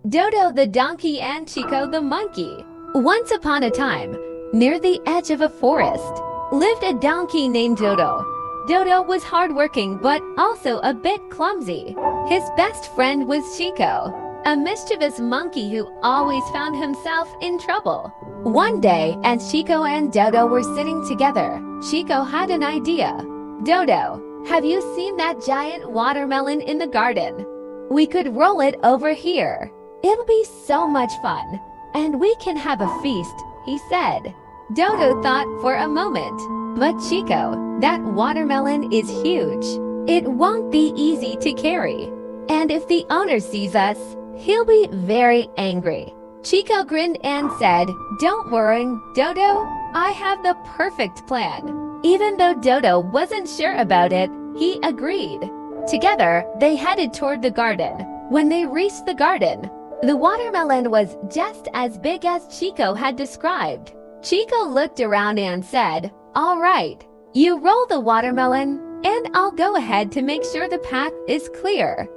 Dodo the donkey and Chico the monkey. Once upon a time, near the edge of a forest, lived a donkey named Dodo. Dodo was hardworking but also a bit clumsy. His best friend was Chico, a mischievous monkey who always found himself in trouble. One day, as Chico and Dodo were sitting together, Chico had an idea. "Dodo, have you seen that giant watermelon in the garden? We could roll it over here. It'll be so much fun, and we can have a feast," he said. Dodo thought for a moment. "But Chico, that watermelon is huge. It won't be easy to carry. And if the owner sees us, he'll be very angry." Chico grinned and said, "Don't worry, Dodo. I have the perfect plan." Even though Dodo wasn't sure about it, he agreed. Together, they headed toward the garden. When they reached the garden, the watermelon was just as big as Chico had described. Chico looked around and said, "All right, you roll the watermelon, and I'll go ahead to make sure the path is clear."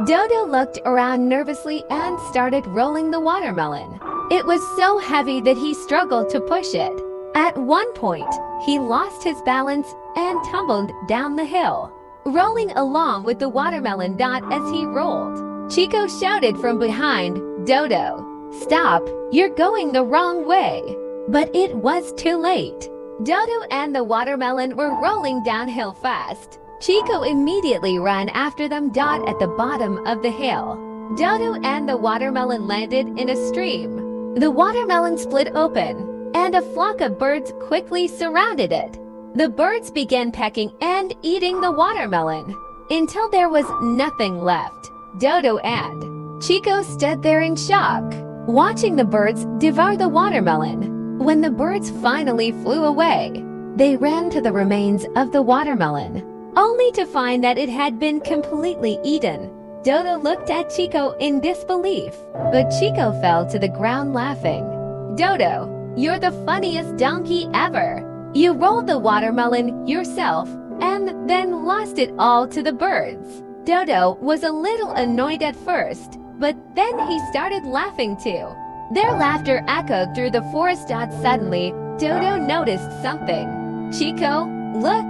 Dodo looked around nervously and started rolling the watermelon. It was so heavy that he struggled to push it. At one point, he lost his balance and tumbled down the hill, rolling along with the watermelon dot as he rolled. Chico shouted from behind, "Dodo, stop, you're going the wrong way." But it was too late. Dodo and the watermelon were rolling downhill fast. Chico immediately ran after them at the bottom of the hill. Dodo and the watermelon landed in a stream. The watermelon split open, and a flock of birds quickly surrounded it. The birds began pecking and eating the watermelon until there was nothing left. Dodo and Chico stood there in shock, watching the birds devour the watermelon. When the birds finally flew away, they ran to the remains of the watermelon, only to find that it had been completely eaten. Dodo looked at Chico in disbelief, but Chico fell to the ground laughing. "Dodo, you're the funniest donkey ever. You rolled the watermelon yourself and then lost it all to the birds." Dodo was a little annoyed at first, but then he started laughing too. Their laughter echoed through the forest. Suddenly, Dodo noticed something. "Chico, look!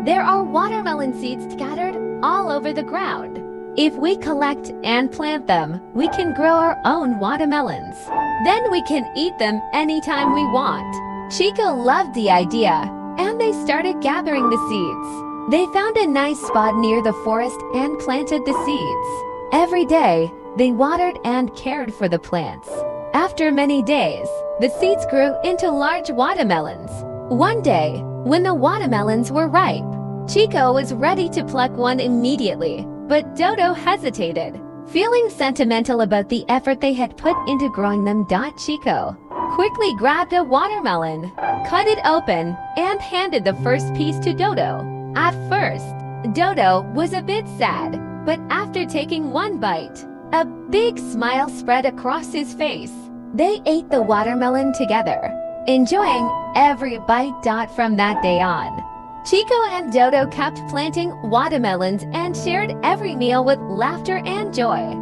There are watermelon seeds scattered all over the ground. If we collect and plant them, we can grow our own watermelons. Then we can eat them anytime we want." Chico loved the idea, and they started gathering the seeds. They found a nice spot near the forest and planted the seeds. Every day, they watered and cared for the plants. After many days, the seeds grew into large watermelons. One day, when the watermelons were ripe, Chico was ready to pluck one immediately, but Dodo hesitated. Feeling sentimental about the effort they had put into growing them, Chico quickly grabbed a watermelon, cut it open, and handed the first piece to Dodo. At first, Dodo was a bit sad, but after taking one bite, a big smile spread across his face. They ate the watermelon together, enjoying every bite. From that day on, Chico and Dodo kept planting watermelons and shared every meal with laughter and joy.